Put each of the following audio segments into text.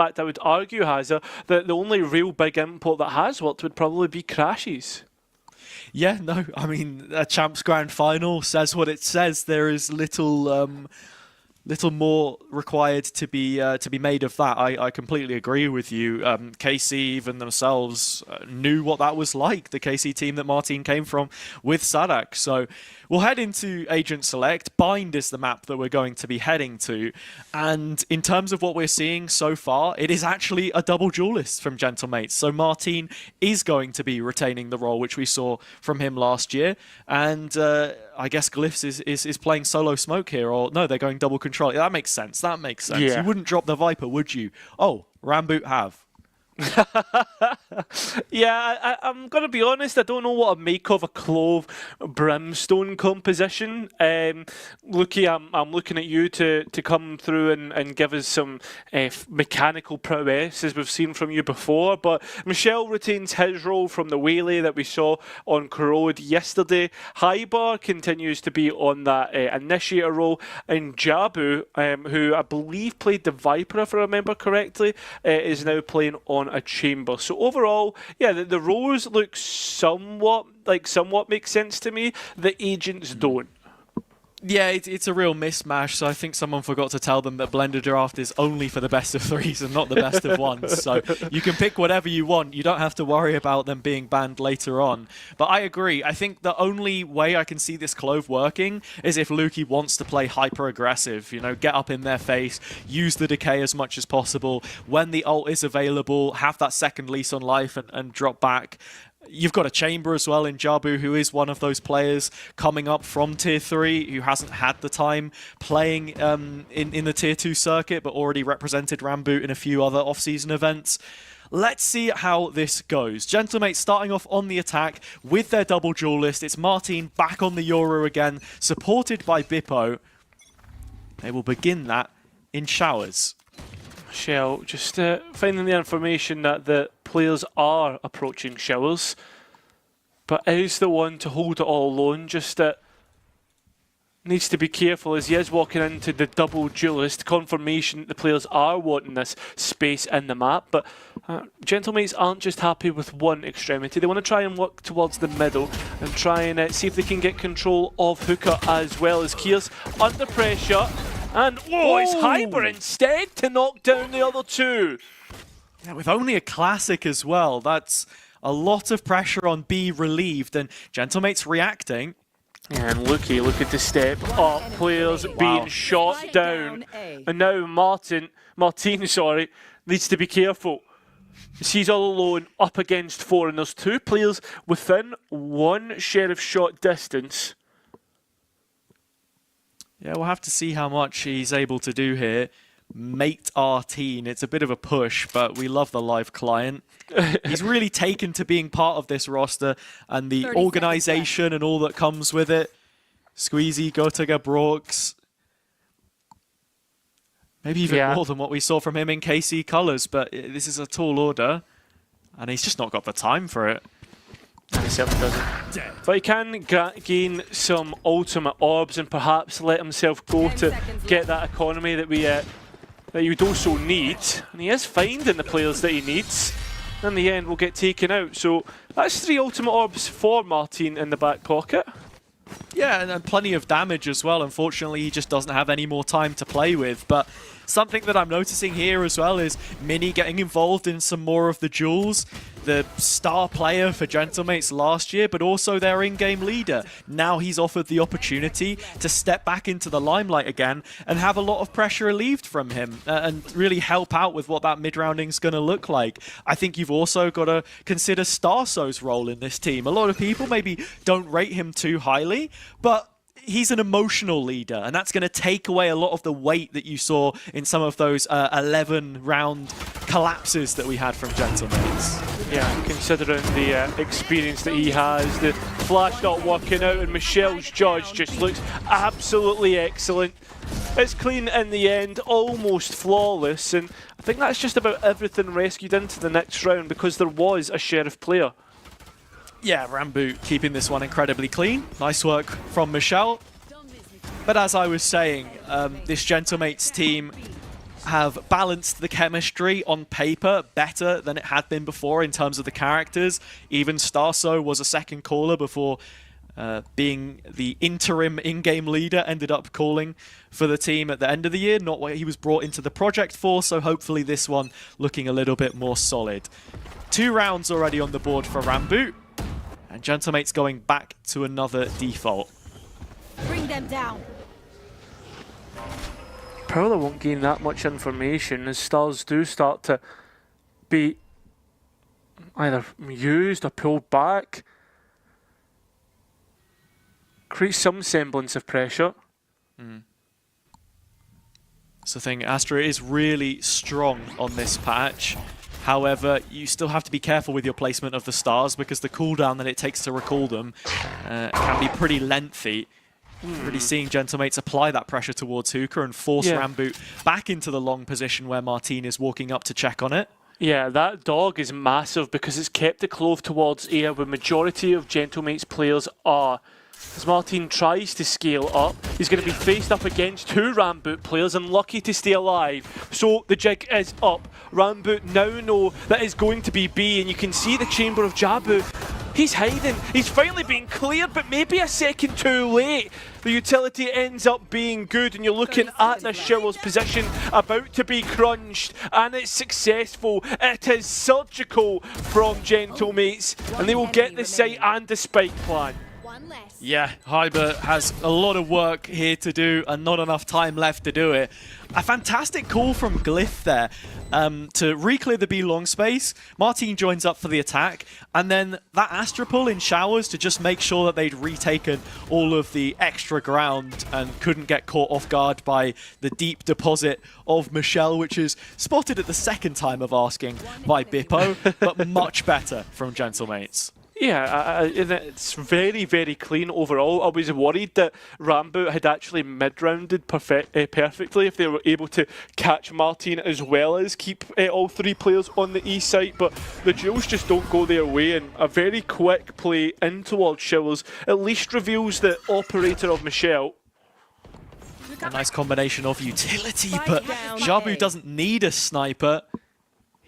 fact, I would argue, Hazza, that the only real big import that has worked would probably be Crashes. Yeah, no, I mean, a Champs Grand Final says what it says. There is little more required to be made of that. I completely agree with you. KC even themselves knew what that was like, the KC team that Martin came from with Sadak. So we'll head into Agent Select. Bind is the map that we're going to be heading to. And in terms of what we're seeing so far, it is actually a double duelist from Gentlemates. So Martin is going to be retaining the role, which we saw from him last year. And I guess Glyphs is playing solo smoke here. Or no, they're going double control. Yeah, that makes sense. That makes sense. Yeah. You wouldn't drop the Viper, would you? Oh, Ramboot have. Yeah, I'm going to be honest, I don't know what to make of a Clove Brimstone composition. Lookie, I'm looking at you to come through and give us some mechanical prowess as we've seen from you before, but Michelle retains his role from the Whaley that we saw on Corrode yesterday. Hybar continues to be on that initiator role, and Jabu, who I believe played the Viper if I remember correctly, is now playing on a chamber. So overall, yeah, the roles look somewhat make sense to me. The agents don't. Yeah, it's a real mismatch, so I think someone forgot to tell them that Blender Draft is only for the best of threes and not the best of ones. So you can pick whatever you want. You don't have to worry about them being banned later on. But I agree. I think the only way I can see this Clove working is if Lukey wants to play hyper-aggressive, you know, get up in their face, use the decay as much as possible. When the ult is available, have that second lease on life and drop back. You've got a Chamber as well in Jabu, who is one of those players coming up from Tier 3, who hasn't had the time playing in the Tier 2 circuit, but already represented Ramboot in a few other off-season events. Let's see how this goes. Gentlemates starting off on the attack with their double duelist. It's Martin back on the Euro again, supported by Bippo. They will begin that in showers. Shell, just finding the information that the players are approaching showers, but is the one to hold it all alone. Just needs to be careful as he is walking into the double duelist. Confirmation that the players are wanting this space in the map, but Gentlemates aren't just happy with one extremity. They want to try and work towards the middle and try and see if they can get control of Hookah as well as Kiers under pressure. And it's Hyper instead to knock down the other two. Yeah, with only a classic as well. That's a lot of pressure on B relieved, and Gentlemates reacting. And look at the step up. Players being shot down. And now Martin, needs to be careful. He's all alone up against four, and there's two players within one sheriff shot distance. Yeah, we'll have to see how much he's able to do here. Mate Artine, it's a bit of a push, but we love the live client. He's really taken to being part of this roster and the organization and all that comes with it. Squeezy, Gotiga, Brooks. Maybe even more than what we saw from him in KC colours, but this is a tall order, and he's just not got the time for it. He certainly doesn't. But he can gain some ultimate orbs and perhaps let himself go to get that economy that you would also need. And he is finding the players that he needs. In the end, will get taken out. So that's 3 ultimate orbs for Martin in the back pocket. Yeah, and plenty of damage as well. Unfortunately, he just doesn't have any more time to play with. But something that I'm noticing here as well is Mini getting involved in some more of the duels. The star player for Gentlemates last year, but also their in-game leader. Now he's offered the opportunity to step back into the limelight again and have a lot of pressure relieved from him and really help out with what that mid-rounding is going to look like. I think you've also got to consider Starso's role in this team. A lot of people maybe don't rate him too highly, but he's an emotional leader, and that's going to take away a lot of the weight that you saw in some of those 11-round collapses that we had from Gentlemates. Yeah, considering the experience that he has, the flash not working out, and Michelle's judge just looks absolutely excellent. It's clean in the end, almost flawless, and I think that's just about everything rescued into the next round because there was a sheriff player. Yeah, Ramboot keeping this one incredibly clean. Nice work from Michelle. But as I was saying, this Gentlemates team have balanced the chemistry on paper better than it had been before in terms of the characters. Even Starso was a second caller before being the interim in-game leader, ended up calling for the team at the end of the year, not what he was brought into the project for, so hopefully this one looking a little bit more solid. 2 rounds already on the board for Ramboot, and Gentlemate's going back to another default. Bring them down. Probably won't gain that much information as stars do start to be either used or pulled back. Create some semblance of pressure. That's the thing, Astra is really strong on this patch. However, you still have to be careful with your placement of the stars because the cooldown that it takes to recall them can be pretty lengthy. Really seeing Gentlemates apply that pressure towards Hookah and force Ramboot back into the long position where Martin is walking up to check on it. Yeah, that dog is massive because it's kept the clove towards A where majority of Gentlemates players are. As Martin tries to scale up, he's going to be faced up against 2 Ramboot players and lucky to stay alive. So the jig is up. Ramboot now know that it's going to be B, and you can see the chamber of Jabu. He's hiding. He's finally being cleared, but maybe a second too late. The utility ends up being good, and you're looking at the Showell's position about to be crunched, and it's successful. It is surgical from Gentlemates, and they will get the site and the spike plan. Yeah, Hyber has a lot of work here to do and not enough time left to do it. A fantastic call from Glyph there to re-clear the B long space. Martin joins up for the attack, and then that Astra pull in showers to just make sure that they'd retaken all of the extra ground and couldn't get caught off guard by the deep deposit of Michelle, which is spotted at the second time of asking by Bippo, but much better from Gentlemates. Yeah, it's very, very clean overall. I was worried that Ramboot had actually mid-rounded perfectly if they were able to catch Martin as well as keep all 3 players on the E site, but the duels just don't go their way, and a very quick play in towards Showers at least reveals the operator of Michelle. A nice combination of utility, but Jabu doesn't need a sniper.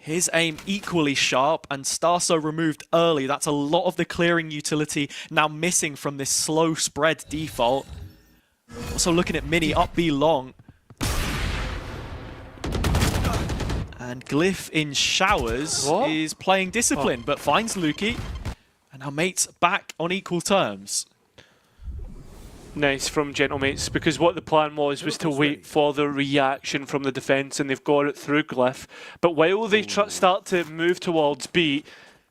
His aim equally sharp, and Starso removed early. That's a lot of the clearing utility now missing from this slow spread default. Also looking at Mini up B long. And Glyph in showers is playing discipline, but finds Lukey. And now mates back on equal terms. Nice from Gentlemates, because what the plan was to wait for the reaction from the defence, and they've got it through Glyph. But while they start to move towards B,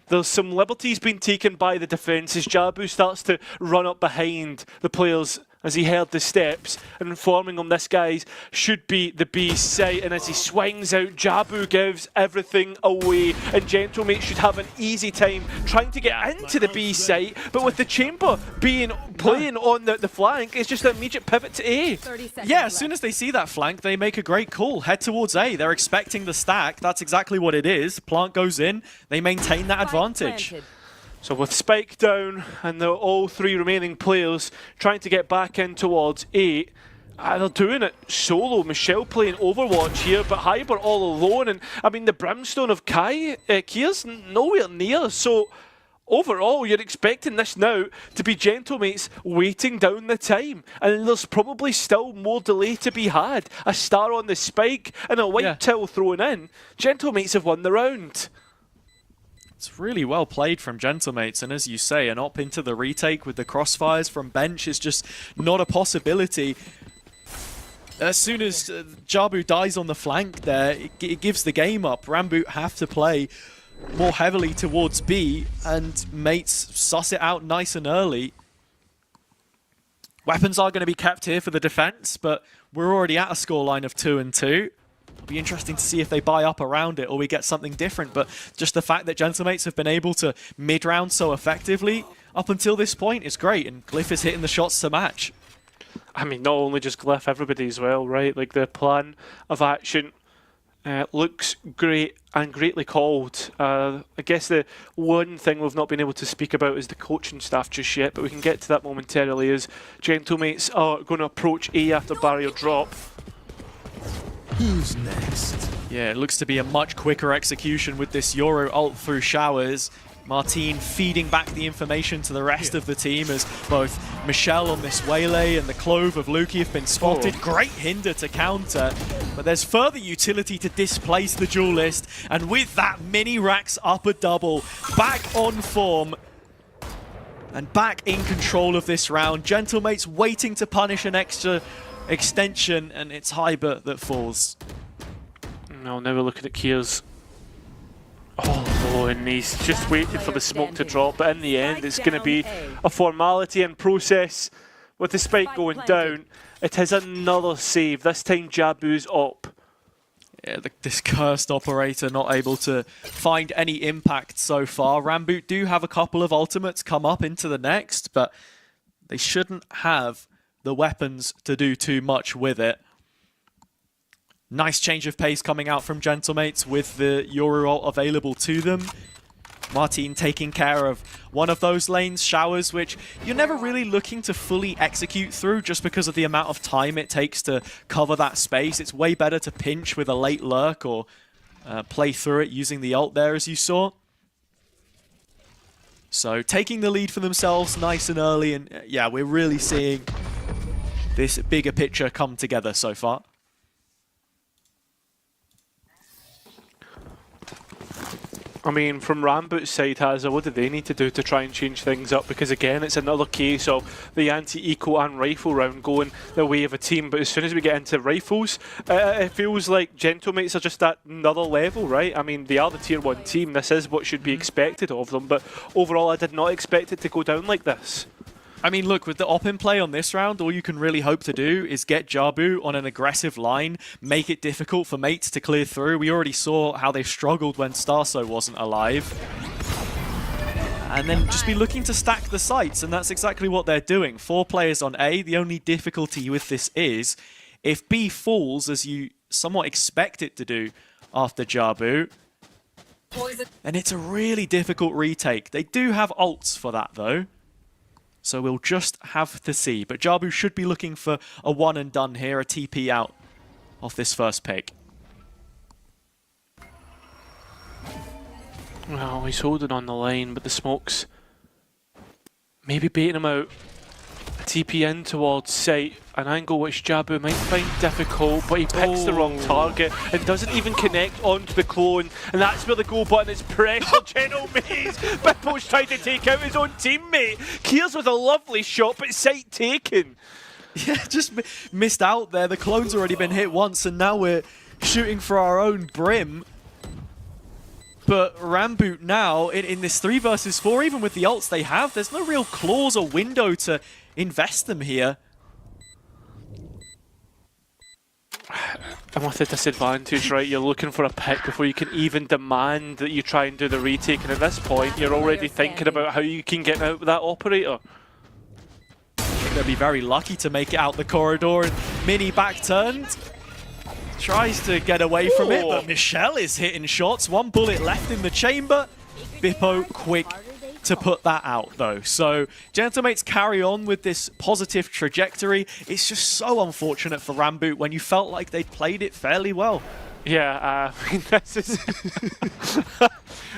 there's some liberties being taken by the defence as Jabu starts to run up behind the players as he heard the steps and informing them this guy should be the B site, and as he swings out, Jabu gives everything away, and Gentlemates should have an easy time trying to get into the B site, but with the chamber playing on the flank, it's just an immediate pivot to A. Yeah, as soon as they see that flank, they make a great call. Head towards A. They're expecting the stack. That's exactly what it is. Plant goes in. They maintain that advantage. So with Spike down and all 3 remaining players trying to get back in towards A, they're doing it solo. Michelle playing Overwatch here, but Hyber all alone. And I mean, the Brimstone of Kia's nowhere near. So overall, you're expecting this now to be Gentlemates waiting down the time. And there's probably still more delay to be had. A star on the spike and a white till thrown in. Gentlemates have won the round. It's really well played from Gentlemates, and as you say, an op into the retake with the crossfires from bench is just not a possibility. As soon as Jabu dies on the flank there, it gives the game up. Ramboot have to play more heavily towards B, and mates suss it out nice and early. Weapons are going to be kept here for the defense, but we're already at a scoreline of 2-2. It'll be interesting to see if they buy up around it or we get something different, but just the fact that Gentlemates have been able to mid-round so effectively up until this point is great, and Glyph is hitting the shots to match. I mean, not only just Glyph, everybody as well, right? Like, the plan of action looks great and greatly called. I guess the one thing we've not been able to speak about is the coaching staff just yet, but we can get to that momentarily as Gentlemates are going to approach A after barrier drop. Who's next? Yeah, it looks to be a much quicker execution with this Euro ult through showers. Martine feeding back the information to the rest of the team as both Michelle on this waylay and the Clove of Lukey have been spotted. Great hinder to counter, but there's further utility to displace the duelist, and with that, Mini racks up a double. Back on form and back in control of this round. Gentlemates waiting to punish an extra extension, and it's Hybert that falls. No, now we're looking at Kiers. Oh, and he's just waiting for the smoke to drop, but in the end it's going to be a formality and process with the spike going down. It is another save, this time Jabu's up. Yeah, this cursed operator not able to find any impact so far. Ramboot do have a couple of ultimates come up into the next, but they shouldn't have the weapons to do too much with it. Nice change of pace coming out from Gentlemates with the Euro ult available to them. Martine taking care of one of those lanes, showers, which you're never really looking to fully execute through just because of the amount of time it takes to cover that space. It's way better to pinch with a late lurk or play through it using the ult there, as you saw. So taking the lead for themselves nice and early, and yeah, we're really seeing this bigger picture come together so far. I mean, from Ramboot's side, Hazza, what do they need to do to try and change things up? Because again, it's another case of the anti-eco and rifle round going the way of a team. But as soon as we get into rifles, it feels like Gentlemates are just at another level, right? I mean, they are the tier 1 team. This is what should be expected of them. But overall, I did not expect it to go down like this. I mean, look, with the op in play on this round, all you can really hope to do is get Jabu on an aggressive line, make it difficult for mates to clear through. We already saw how they struggled when Starso wasn't alive. And then just be looking to stack the sites, and that's exactly what they're doing. 4 players on A. The only difficulty with this is, if B falls, as you somewhat expect it to do after Jabu, and it's a really difficult retake. They do have ults for that, though. So we'll just have to see. But Jabu should be looking for a one and done here, a TP out off this first pick. Well, he's holding on the line, but the smoke's maybe baiting him out. A TP in towards site, an angle which Jabu might find difficult, but he picks the wrong target and doesn't even connect onto the clone, and that's where the go button is pressed. Gentlemates, Bipple's trying to take out his own teammate. Kiers with a lovely shot, but site taken. Yeah, just missed out there. The clone's already been hit once, and now we're shooting for our own brim. But Ramboot now, in this 3 versus 4, even with the ults they have, there's no real clause or window to invest them here. And with a disadvantage, right, you're looking for a pick before you can even demand that you try and do the retake, and at this point you're already thinking about how you can get out with that operator. I think they'll be very lucky to make it out the corridor, and Mini back turned. Tries to get away from it, but Michelle is hitting shots. 1 bullet left in the chamber. Bippo quick to put that out, though. So Gentlemates carry on with this positive trajectory. It's just so unfortunate for Ramboot when you felt like they'd played it fairly well. Yeah, I mean, this is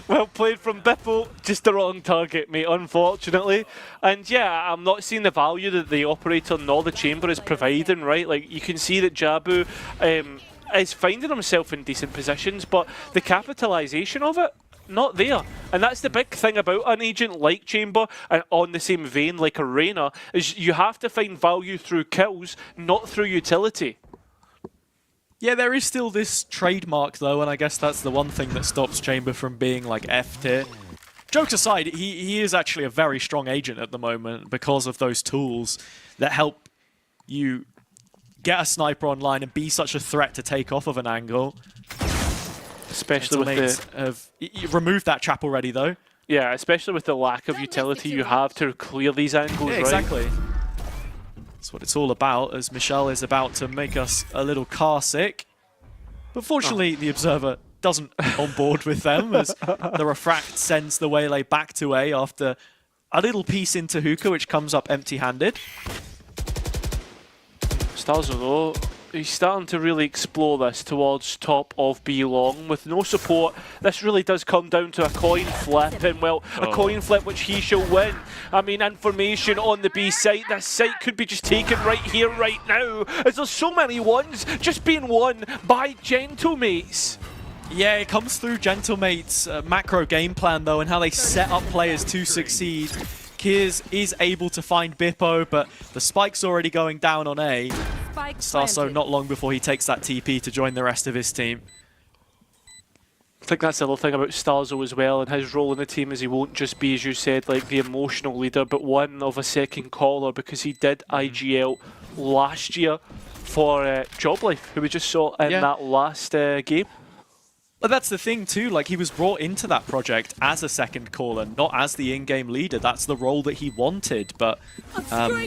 well played from Bippo, just the wrong target, mate, unfortunately. And yeah, I'm not seeing the value that the operator nor the chamber is providing, right? Like, you can see that Jabu is finding himself in decent positions, but the capitalization of it, not there. And that's the big thing about an agent like Chamber, and on the same vein like a Reyna, is you have to find value through kills, not through utility. Yeah, there is still this trademark, though, and I guess that's the one thing that stops Chamber from being, like, F tier. Jokes aside, he is actually a very strong agent at the moment because of those tools that help you get a sniper online and be such a threat to take off of an angle. Especially with you removed that trap already, though. Yeah, especially with the lack of utility you have to clear these angles, yeah, exactly. Right? That's what it's all about, as Michelle is about to make us a little car sick. But fortunately, the Observer doesn't on board with them, as the Refract sends the Waylay back to A after a little piece into Hookah, which comes up empty-handed. Starzo, though, he's starting to really explore this towards top of B long with no support. This really does come down to a coin flip, and well, a coin flip which he shall win. I mean, information on the B site. This site could be just taken right here, right now, as there's so many ones just being won by Gentlemates. Yeah, it comes through Gentlemates' macro game plan though, and how they set up players to succeed. Kiers is able to find Bippo, but the spike's already going down on A. Starso not long before he takes that TP to join the rest of his team. I think that's the other thing about Starzo as well, and his role in the team is he won't just be, as you said, like the emotional leader, but one of a second caller, because he did IGL last year for Joblife, who we just saw in that last game. But that's the thing too, like he was brought into that project as a second caller, not as the in-game leader. That's the role that he wanted, but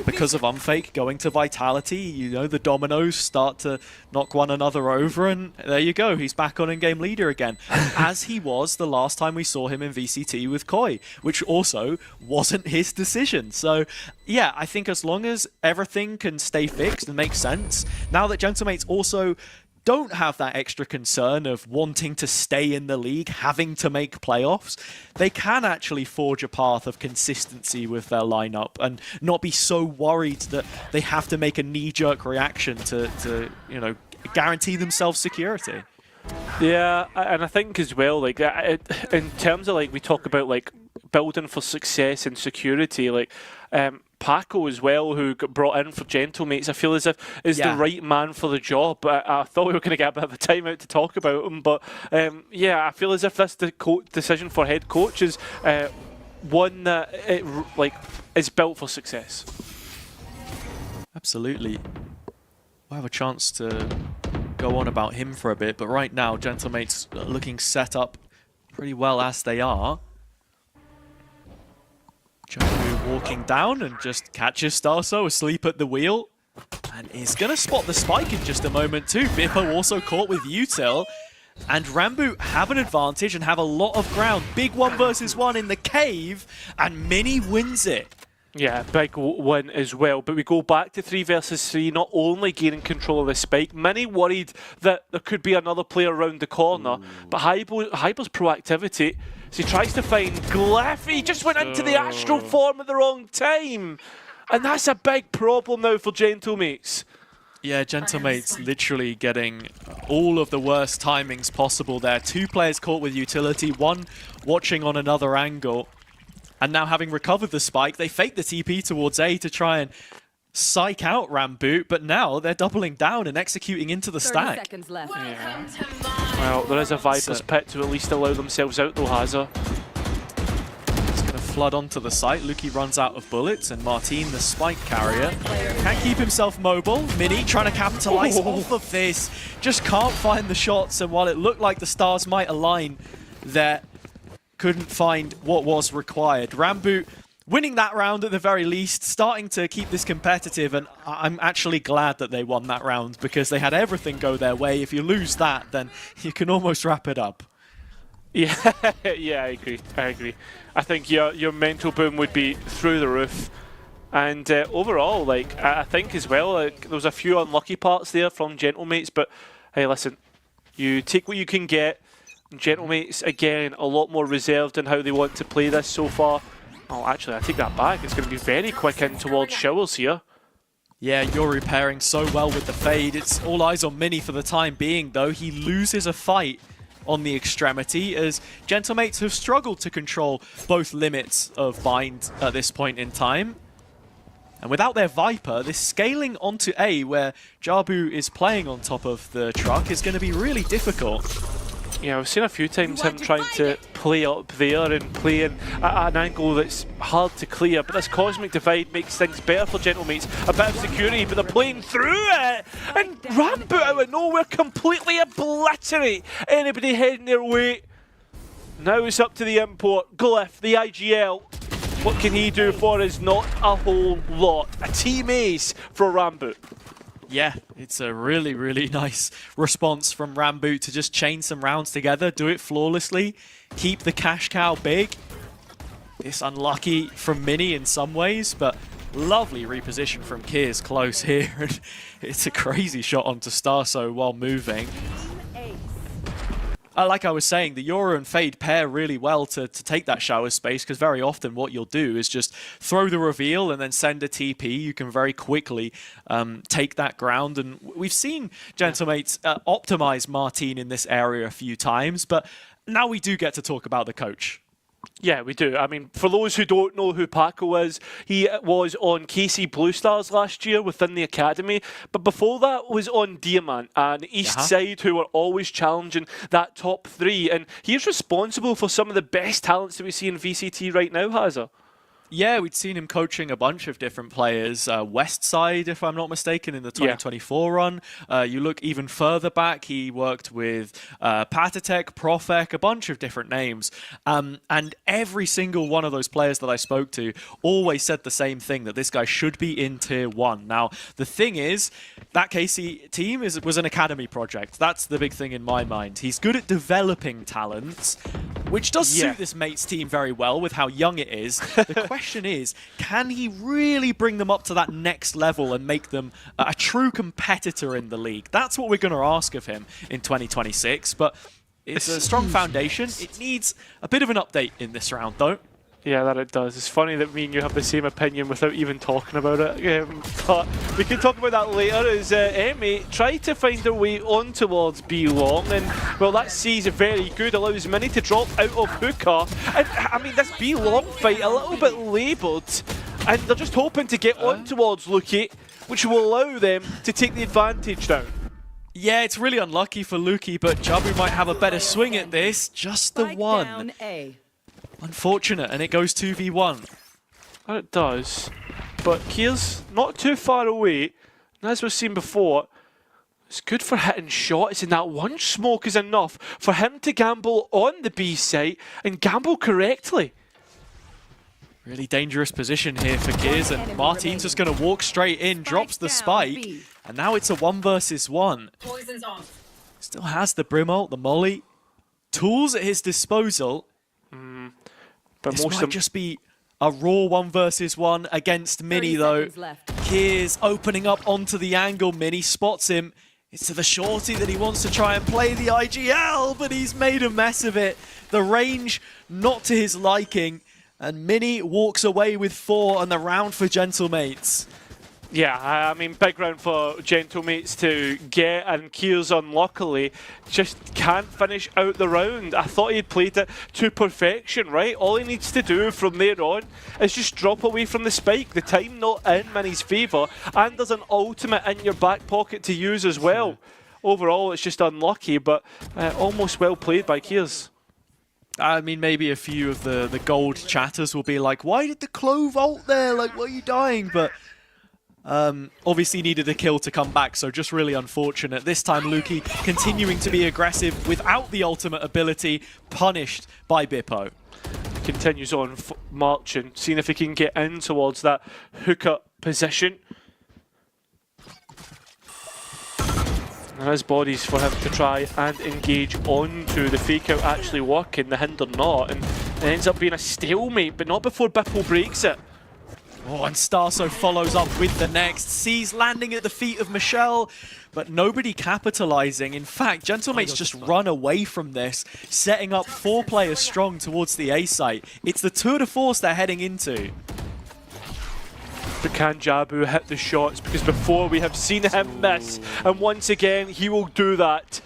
because of Unfake going to Vitality, you know, the dominoes start to knock one another over, and there you go, he's back on in-game leader again. As he was the last time we saw him in VCT with Koi, which also wasn't his decision. So yeah, I think as long as everything can stay fixed and make sense, now that Gentlemates also don't have that extra concern of wanting to stay in the league, having to make playoffs, they can actually forge a path of consistency with their lineup and not be so worried that they have to make a knee-jerk reaction to you know, guarantee themselves security. Yeah, and I think as well, like in terms of like we talk about like building for success and security, like Paco as well, who got brought in for Gentlemates, I feel as if is the right man for the job. I thought we were going to get a bit of a time out to talk about him, but yeah, I feel as if this decision for head coach is one that is built for success. Absolutely. We'll have a chance to go on about him for a bit, but right now Gentlemates looking set up pretty well as they are. Jabu walking down and just catches Starso asleep at the wheel, and is going to spot the spike in just a moment too. Bippo also caught with Util, and Ramboot have an advantage and have a lot of ground. Big 1 versus 1 in the cave, and Mini wins it. Yeah, big win as well. But we go back to 3 versus 3, not only gaining control of the spike. Many worried that there could be another player around the corner, but Hyper's proactivity, so he tries to find Glyph. He just went into the Astral form at the wrong time. And that's a big problem now for Gentlemates. Yeah, Gentlemates literally getting all of the worst timings possible there. 2 players caught with utility, 1 watching on another angle. And now having recovered the spike, they fake the TP towards A to try and psych out Ramboot, but now they're doubling down and executing into the stack. 30 seconds left. Yeah. Well, there is a Viper's Pit to at least allow themselves out though, Hazza. It's going to flood onto the site. Luki runs out of bullets, and Martin, the spike carrier, can't keep himself mobile. Mini trying to capitalize off of this. Just can't find the shots, and while it looked like the stars might align there, couldn't find what was required. Ramboot winning that round at the very least, starting to keep this competitive, and I'm actually glad that they won that round because they had everything go their way. If you lose that, then you can almost wrap it up. Yeah, yeah, I agree. I think your mental boom would be through the roof. And overall, like I think as well, like, there was a few unlucky parts there from Gentlemates, but hey, listen, you take what you can get. Gentlemates, again, a lot more reserved in how they want to play this so far. Oh, actually, I take that back. It's going to be very quick in towards Showers here. Yeah, you're repairing so well with the fade. It's all eyes on Mini for the time being, though. He loses a fight on the extremity as Gentlemates have struggled to control both limits of bind at this point in time. And without their Viper, this scaling onto A, where Jabu is playing on top of the truck, is going to be really difficult. Yeah, I've seen a few times him trying to play up there and play in an angle that's hard to clear, but this Cosmic Divide makes things better for Gentlemates. A bit of security, but they're playing through it! And Ramboot out of nowhere completely obliterate anybody heading their way. Now it's up to the import, Glyph, the IGL. What can he do for us? Not a whole lot. A team ace for Ramboot. Yeah, it's a really, really nice response from Ramboot to just chain some rounds together, do it flawlessly, keep the cash cow big. It's unlucky from Mini in some ways, but Lovely reposition from Kiers close here. And it's a crazy shot onto Starso while moving. Like I was saying, the Yoru and Fade pair really well to take that shower space, because very often what you'll do is just throw the reveal and then send a TP. You can very quickly take that ground. And we've seen Gentlemates optimize Martine in this area a few times, but now we do get to talk about the coach. Yeah, we do. I mean, for those who don't know who Paco is, he was on KC Blue Stars last year within the academy, but before that was on Diamant and East Side, who were always challenging that top 3, and he's responsible for some of the best talents that we see in VCT right now, Hazza. Yeah, we'd seen him coaching a bunch of different players. West Side, if I'm not mistaken, in the 2024 run. You look even further back, he worked with Patatech, Profec, a bunch of different names. And every single one of those players that I spoke to always said the same thing, that this guy should be in Tier 1. Now, the thing is, that KC team was an academy project. That's the big thing in my mind. He's good at developing talents, which does suit this Mates team very well with how young it is. The question is, can he really bring them up to that next level and make them a true competitor in the league? That's what we're going to ask of him in 2026, but it's a strong foundation. It needs a bit of an update in this round, though. Yeah, that it does. It's funny that me and you have the same opinion without even talking about it. But we can talk about that later as Emmy tried to find their way on towards B Long, and well, that C's very good, allows Mini to drop out of hookah. And I mean, this B Long fight a little bit labelled, and they're just hoping to get on towards Luki, which will allow them to take the advantage down. Yeah, it's really unlucky for Luki, but Jabu might have a better swing at this. Just the one. Unfortunate, and it goes 2v1. It does, but Kiers not too far away, and as we've seen before, it's good for hitting shots, and that one smoke is enough for him to gamble on the B site and gamble correctly. Really dangerous position here for Kiers, and Martine's just going to walk straight in, drops the spike, and now it's a 1 versus 1. Still has the Brim ult, the molly, tools at his disposal. But this might just be a raw 1 versus 1 against Mini, though. Kiers opening up onto the angle. Mini spots him. It's to the shorty that he wants to try and play the IGL, but he's made a mess of it. The range not to his liking, and Mini walks away with 4 on the round for Gentlemates. Yeah, I mean, big round for Gentlemates to get, and Kiers unluckily just can't finish out the round. I thought he'd played it to perfection, right? All he needs to do from there on is just drop away from the spike. The time not in Mini's favour, and there's an ultimate in your back pocket to use as well. Overall, it's just unlucky, but almost well played by Kiers. I mean, maybe a few of the gold chatters will be like, why did the Clove ult there? Like, why are you dying? But obviously needed a kill to come back, so just really unfortunate. This time Luki continuing to be aggressive without the ultimate ability, punished by Bippo. Continues on marching, seeing if he can get in towards that hook-up position. And his body's for him to try and engage onto. The fake out actually working, the hinder not, and it ends up being a stalemate, but not before Bippo breaks it. Oh, and Starso follows up with the next. C's landing at the feet of Michelle, but nobody capitalizing. In fact, Gentlemates just run away from this, setting up 4 players strong towards the A site. It's the tour de force they're heading into. But can Jabu hit the shots? Because before we have seen him miss, and once again he will do that.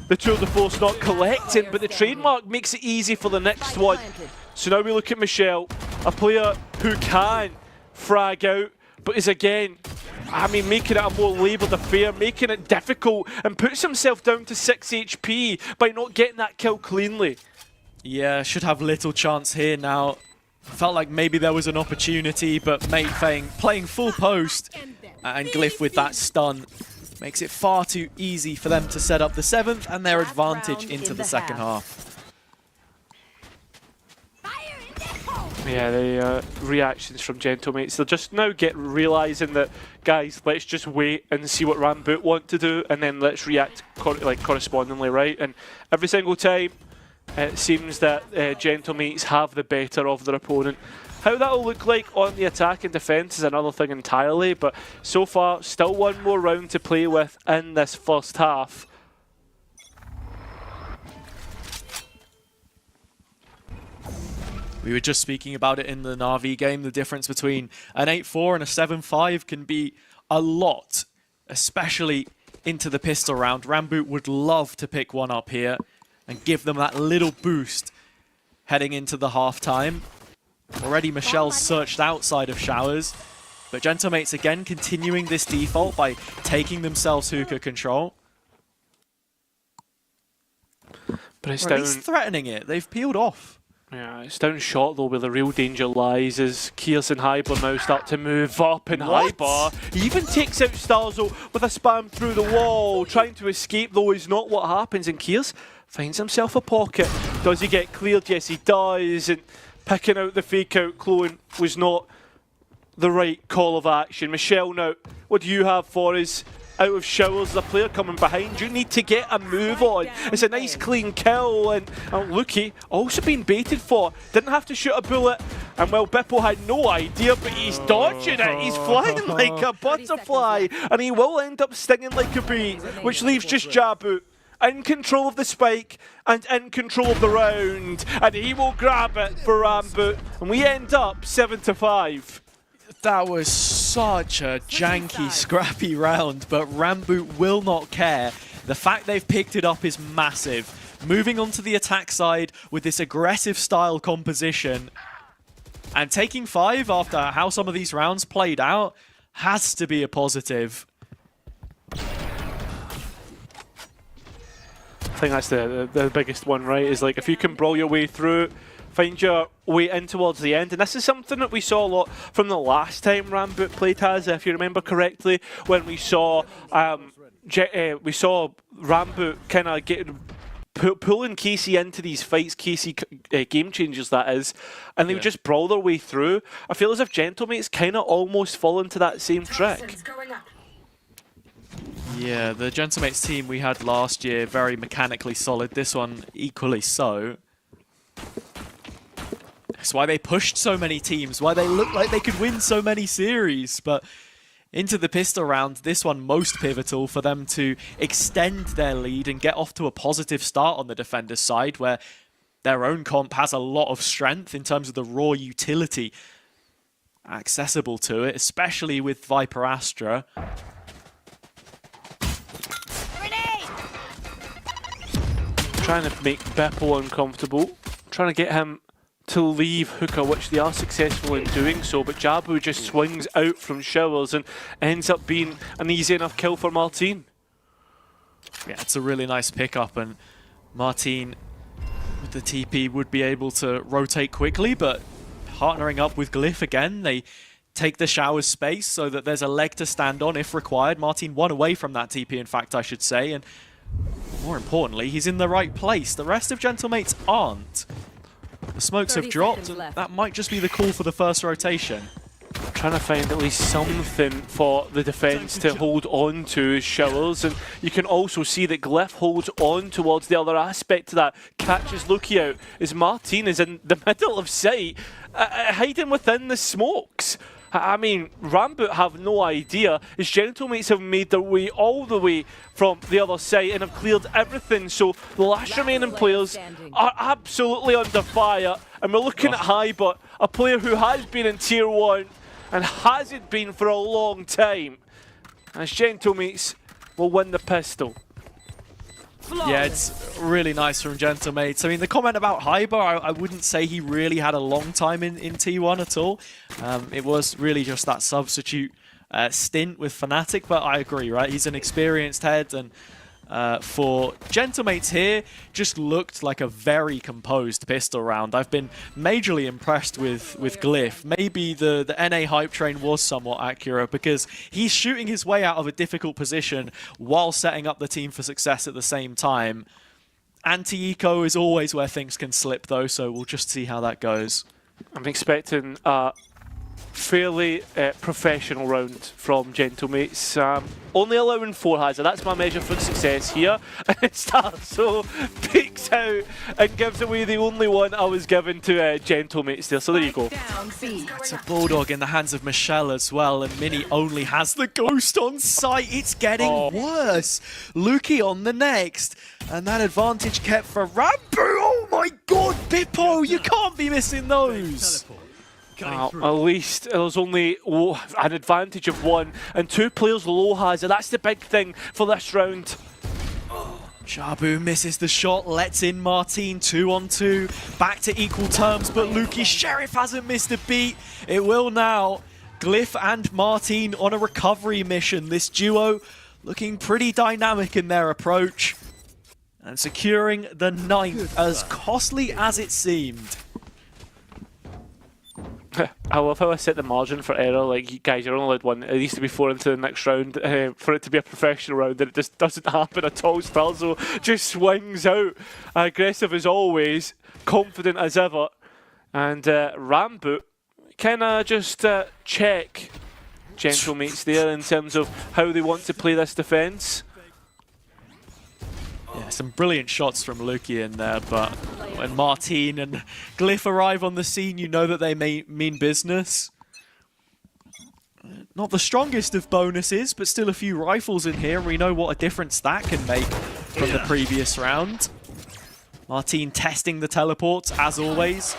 The tour de force not collecting, but the trademark makes it easy for the next one. So now we look at Michelle, a player who can frag out, but is again, I mean, making it a more labelled affair, making it difficult, and puts himself down to 6 HP by not getting that kill cleanly. Yeah, should have little chance here now. Felt like maybe there was an opportunity, but Mate playing full post, and Glyph with that stun makes it far too easy for them to set up the 7th and their advantage into the second half. Yeah, the reactions from Gentlemates, they'll just now realising that, guys, let's just wait and see what Ramboot want to do, and then let's react correspondingly, right? And every single time, it seems that Gentlemates have the better of their opponent. How that'll look like on the attack and defence is another thing entirely, but so far, still one more round to play with in this first half. We were just speaking about it in the Na'Vi game. The difference between an 8-4 and a 7-5 can be a lot, especially into the pistol round. Ramboot would love to pick one up here and give them that little boost heading into the halftime. Already Michelle's searched outside of showers, but Gentlemates again continuing this default by taking themselves hookah control. But it's Or at down. least threatening it. They've peeled off. Yeah, it's down short though where the real danger lies as Kiers and Hyber now start to move up, and Hyber he even takes out Starzo with a spam through the wall, trying to escape though is not what happens, and Kiers finds himself a pocket. Does he get cleared? Yes he does, and picking out the fake out clone was not the right call of action. Michelle, now what do you have for us? Out of showers, the player coming behind you, need to get a move on. It's a nice clean kill, and Luki also being baited for, didn't have to shoot a bullet, and well, Bippo had no idea, but he's dodging it, he's flying like a butterfly, and he will end up stinging like a bee, which leaves just Jabu in control of the spike and in control of the round, and he will grab it for Ramboot, and we end up 7-5. That was such a janky, scrappy round, but Ramboot will not care. The fact they've picked it up is massive. Moving on to the attack side with this aggressive style composition and taking 5 after how some of these rounds played out has to be a positive. I think that's the biggest one, right? Is like if you can brawl your way through, find your way in towards the end, and this is something that we saw a lot from the last time Ramboot played Taz, if you remember correctly, when we saw Ramboot kind of getting pulling Casey into these fights, Casey game changers that is, and they would just brawl their way through. I feel as if Gentlemates kind of almost fall into that same trick. Yeah, the Gentlemates team we had last year, very mechanically solid. This one equally so. That's why they pushed so many teams, why they looked like they could win so many series. But into the pistol round, this one most pivotal for them to extend their lead and get off to a positive start on the defender's side, where their own comp has a lot of strength in terms of the raw utility accessible to it, especially with Viper Astra. Trying to make Beppo uncomfortable, trying to get him to leave hookah, which they are successful in doing so, but Jabu just swings out from showers and ends up being an easy enough kill for Martine. Yeah, it's a really nice pickup, and Martine with the TP would be able to rotate quickly, but partnering up with Glyph again, they take the shower's space so that there's a leg to stand on if required. Martine one away from that TP, in fact, I should say, and more importantly, he's in the right place. The rest of Gentlemates aren't. The smokes have dropped, and that might just be the call for the first rotation. Trying to find at least something for the defence to hold on to as showers, and you can also see that Glyph holds on towards the other aspect to that, catches Luki out as Martine is in the middle of sight, hiding within the smokes. I mean, Ramboot have no idea as Gentlemates have made their way all the way from the other side and have cleared everything, so the last remaining players are absolutely under fire, and we're looking at Hybert, a player who has been in Tier 1 and hasn't been for a long time, as Gentlemates will win the pistol. Yeah, it's really nice from Gentlemates. I mean, the comment about Hyber, I wouldn't say he really had a long time in T1 at all. It was really just that substitute stint with Fnatic, but I agree, right? He's an experienced head, and for Gentlemates here, just looked like a very composed pistol round. I've been majorly impressed with Glyph. Maybe the NA hype train was somewhat accurate because he's shooting his way out of a difficult position while setting up the team for success at the same time. Anti-eco is always where things can slip though, so we'll just see how that goes. I'm expecting fairly professional round from Gentlemates. Only allowing 4 hazard. That's my measure for success here. And Starso peeks out and gives away the only one I was given to Gentlemates there. So there you go. It's a Bulldog in the hands of Michelle as well, and Mini only has the Ghost on site. It's getting worse. Lukey on the next, and that advantage kept for Ramboot. Oh my god, Bippo, you can't be missing those. At least there's only an advantage of 1 and 2 players low hazard. That's the big thing for this round. Jabu misses the shot, lets in Martine 2-on-2, back to equal terms, but Lukey Sheriff hasn't missed a beat. It will now. Glyph and Martine on a recovery mission. This duo looking pretty dynamic in their approach and securing the 9th, as costly as it seemed. I love how I set the margin for error. Like, guys, you're only allowed 1. It needs to be 4 into the next round for it to be a professional round, and it just doesn't happen at all. Starzo just swings out, aggressive as always, confident as ever, and Ramboot kind of just check Gentlemates there in terms of how they want to play this defence. Yeah, some brilliant shots from Lukey in there, but when Martine and Glyph arrive on the scene, you know that they may mean business. Not the strongest of bonuses, but still a few rifles in here. We know what a difference that can make from the previous round. Martine testing the teleports, as always.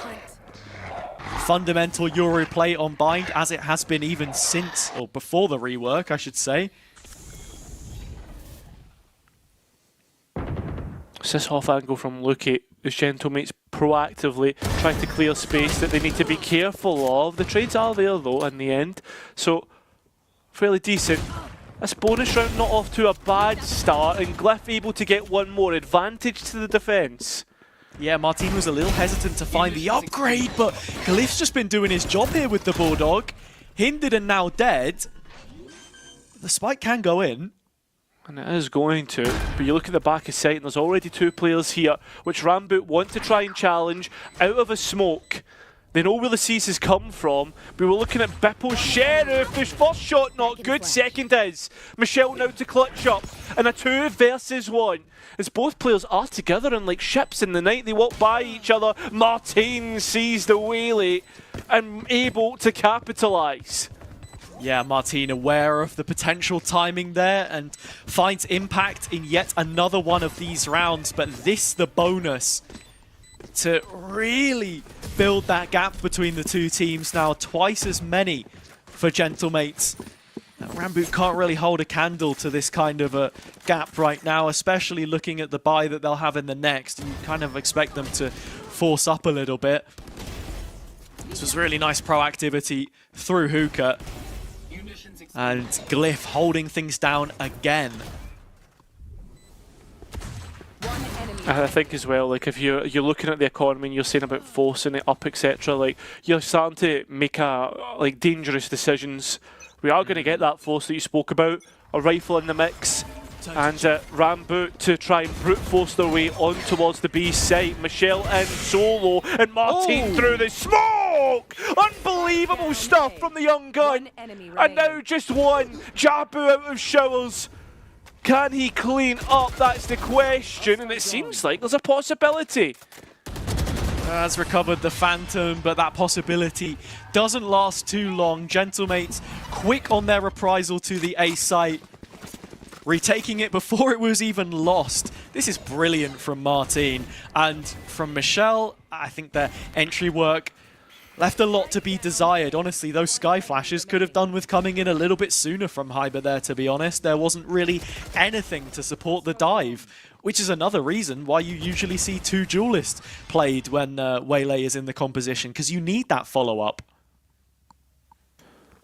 Fundamental Euro play on Bind, as it has been even since, or before the rework, I should say. It's this off angle from Lukey, whose Gentlemates proactively trying to clear space that they need to be careful of. The trades are there though in the end, so fairly decent. This bonus round not off to a bad start, and Glyph able to get 1 more advantage to the defence. Yeah, Martine was a little hesitant to find the upgrade, but Glyph's just been doing his job here with the Bulldog. Hindered and now dead. The spike can go in. And it is going to, but you look at the back of sight and there's already 2 players here, which Ramboot want to try and challenge out of a smoke. They know where the C's has come from, but we're looking at Bippo Sheriff. His first shot not good, second is. Michelle now to clutch up, and a 2 versus 1. As both players are together and like ships in the night, they walk by each other. Martine sees the wheelie and able to capitalise. Yeah, Martine aware of the potential timing there and finds impact in yet another one of these rounds, but this the bonus to really build that gap between the 2 teams now. Twice as many for Gentlemates. Ramboot can't really hold a candle to this kind of a gap right now, especially looking at the buy that they'll have in the next. You kind of expect them to force up a little bit. This was really nice proactivity through Hookah. And Glyph holding things down again. I think as well, like if you're looking at the economy and you're saying about forcing it up, etc., like you're starting to make dangerous decisions. We are going to get that force that you spoke about, a rifle in the mix, and Ramboot to try and brute force their way on towards the B site. Michelle in solo, and Martine through the smoke! Unbelievable stuff from the young gun! And now just 1, Jabu out of showers. Can he clean up? That's the question, and it seems like there's a possibility. Has recovered the Phantom, but that possibility doesn't last too long. Gentlemates quick on their reprisal to the A site, retaking it before it was even lost. This is brilliant from Martine, and from Michelle, I think their entry work left a lot to be desired. Honestly, those sky flashes could have done with coming in a little bit sooner from Hyber there, to be honest. There wasn't really anything to support the dive, which is another reason why you usually see 2 duelists played when Waylay is in the composition, because you need that follow-up.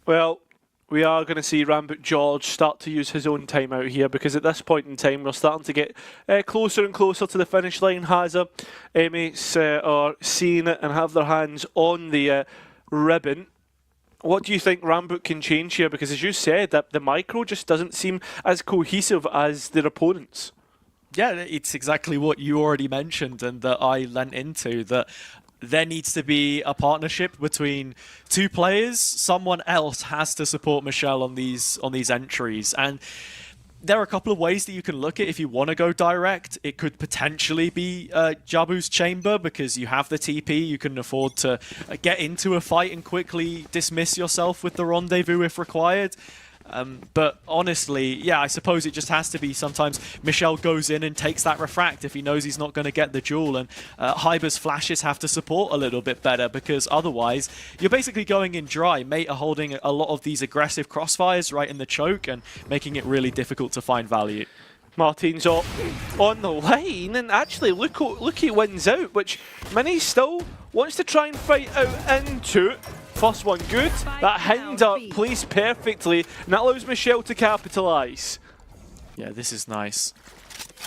Well, we are going to see Ramboot George start to use his own timeout here, because at this point in time we're starting to get closer and closer to the finish line. Hazard, mates are seeing it and have their hands on the ribbon. What do you think Ramboot can change here? Because as you said, that the micro just doesn't seem as cohesive as their opponents. Yeah, it's exactly what you already mentioned and that I lent into, that there needs to be a partnership between two players. Someone else has to support Michelle on these entries, and there are a couple of ways that you can look at if you want to go direct. It could potentially be Jabu's chamber, because you have the TP. You can afford to get into a fight and quickly dismiss yourself with the rendezvous if required. But honestly, yeah, I suppose it just has to be sometimes Michelle goes in and takes that refract if he knows he's not going to get the duel, and Hyber's flashes have to support a little bit better, because otherwise you're basically going in dry. Mate are holding a lot of these aggressive crossfires right in the choke and making it really difficult to find value. Martin's up on the line, and actually Luki wins out, which Mini still wants to try and fight out into. First one good, that hind up placed perfectly, and that allows Michelle to capitalise. Yeah, this is nice.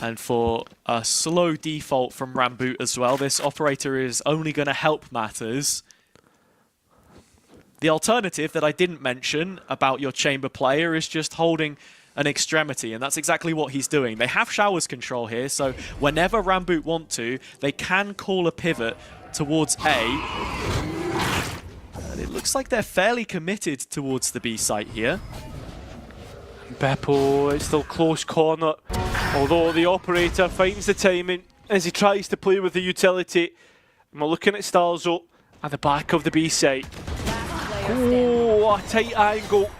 And for a slow default from Ramboot as well, this operator is only going to help matters. The alternative that I didn't mention about your chamber player is just holding an extremity, and that's exactly what he's doing. They have showers control here, so whenever Ramboot want to, they can call a pivot towards A. And it looks like they're fairly committed towards the B site here. Beppo, it's still close corner, although the operator finds the timing as he tries to play with the utility. And we're looking at Starzo at the back of the B site. Oh, a tight angle,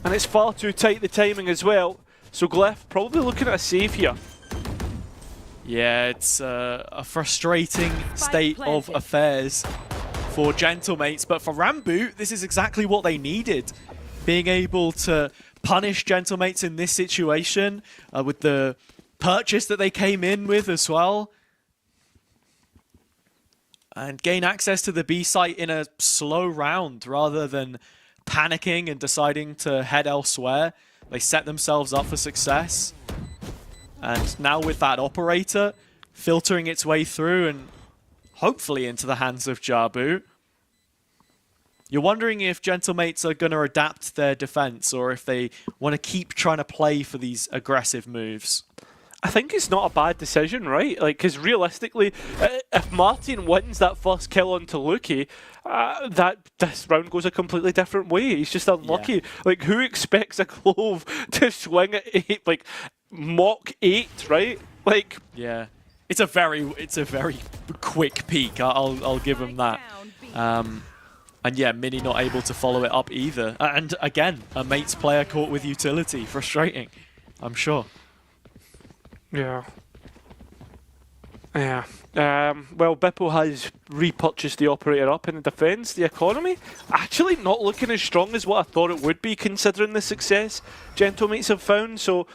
and it's far too tight, the timing as well. So Glyph probably looking at a save here. Yeah, it's a frustrating state of affairs for Gentlemates, but for Ramboot, this is exactly what they needed. Being able to punish Gentlemates in this situation with the purchase that they came in with as well, and gain access to the B site in a slow round rather than panicking and deciding to head elsewhere. They set themselves up for success. And now with that operator filtering its way through and hopefully into the hands of Jabu, you're wondering if Gentlemates are going to adapt their defense or if they want to keep trying to play for these aggressive moves. I think it's not a bad decision, right? Like, because realistically, if Martin wins that first kill onto Luki, this round goes a completely different way. He's just unlucky. Yeah. Like, who expects a Clove to swing at 8, like Mach 8, right? Like, yeah, it's a very quick peak. I'll give him that. And yeah, Mini not able to follow it up either. And again, a Mates player caught with utility. Frustrating, I'm sure. Yeah. Yeah. Well, Bippo has repurchased the operator up in the defence. The economy actually not looking as strong as what I thought it would be, considering the success Gentlemates have found. So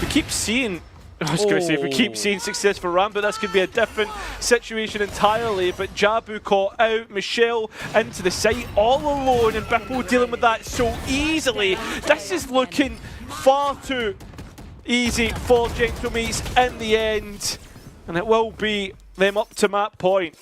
we keep seeing, I was going to say, if we keep seeing success for Ramboot, that's going to be a different situation entirely. But Jabu caught out, Michelle into the site all alone, and Bippo dealing with that so easily. This is looking far too easy for Gentlemates in the end, and it will be them up to map point.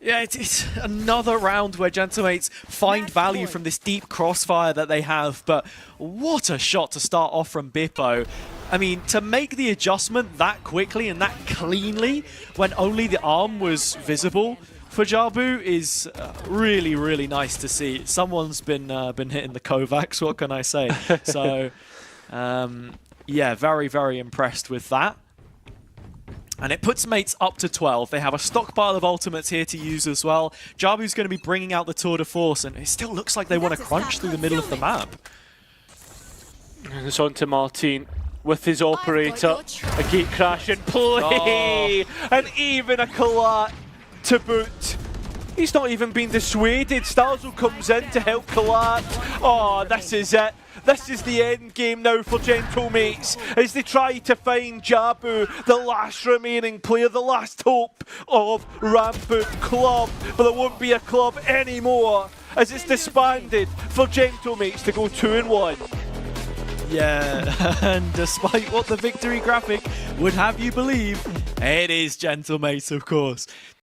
Yeah, it's another round where Gentlemates find value from this deep crossfire that they have, but what a shot to start off from Bippo. I mean, to make the adjustment that quickly and that cleanly when only the arm was visible for Jabu is really, really nice to see. Someone's been hitting the Kovacs, what can I say? So, yeah, very, very impressed with that. And it puts Mates up to 12. They have a stockpile of ultimates here to use as well. Jabu's going to be bringing out the tour de force, and it still looks like they want to crunch through the middle of the map. And it's on to Martin with his operator. A gate crash in play! Oh. And even a collat to boot. He's not even been dissuaded. Starzo comes in to help collat. Oh, this is it. This is the end game now for Gentlemates as they try to find Jabu, the last remaining player, the last hope of Ramboot Club. But there won't be a club anymore as it's disbanded for Gentlemates to go 2-1. Yeah, and despite what the victory graphic would have you believe, it is Gentlemates, of course.